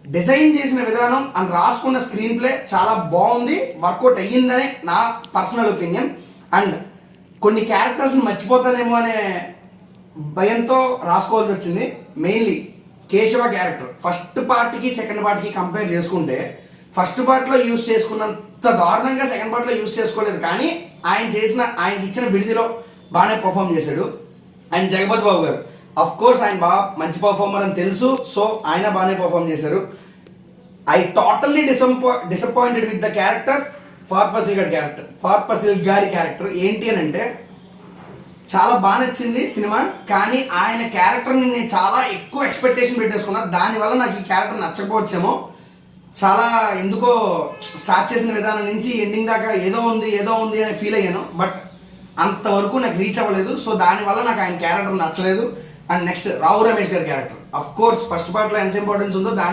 Design చేసిన విధానం and రాసుకున్న స్క్రీన్ ప్లే చాలా బాగుంది, వర్కౌట్ అయ్యిందనే నా పర్సనల్ ఒపీనియన్. అండ్ కొన్ని క్యారెక్టర్స్ని మర్చిపోతానేమో అనే భయంతో రాసుకోవాల్సి వచ్చింది. మెయిన్లీ కేశవ క్యారెక్టర్ ఫస్ట్ పార్ట్కి సెకండ్ పార్ట్కి కంపేర్ చేసుకుంటే ఫస్ట్ పార్ట్లో యూజ్ చేసుకున్నంత దారుణంగా సెకండ్ పార్ట్లో యూజ్ చేసుకోలేదు, కానీ ఆయనకి ఇచ్చిన విడిదిలో బాగానే పర్ఫామ్ చేశాడు. అండ్ జగపతి బాబు గారు అఫ్ కోర్స్ ఆయన బాగా మంచి పర్ఫార్మర్ అని తెలుసు, సో ఆయన బాగానే పర్ఫామ్ చేశారు. I totally disappointed with the character Fahadh fossil గారి క్యారెక్టర్. ఏంటి అని అంటే చాలా బాగా నచ్చింది సినిమా, కానీ ఆయన క్యారెక్టర్ని నేను చాలా ఎక్కువ ఎక్స్పెక్టేషన్ పెట్టేసుకున్నాను. దానివల్ల నాకు ఈ క్యారెక్టర్ నచ్చకపోవచ్చేమో. చాలా ఎందుకో స్టార్ట్ చేసిన విధానం నుంచి ఎండింగ్ దాకా ఏదో ఉంది అని ఫీల్ అయ్యాను, బట్ అంతవరకు నాకు రీచ్ అవ్వలేదు. సో దానివల్ల నాకు ఆయన క్యారెక్టర్ నచ్చలేదు. అండ్ నెక్స్ట్ రావు రమేష్ గారి క్యారెక్టర్ అఫ్ కోర్స్ ఫస్ట్ పార్ట్లో ఎంత ఇంపార్టెన్స్ ఉందో దాని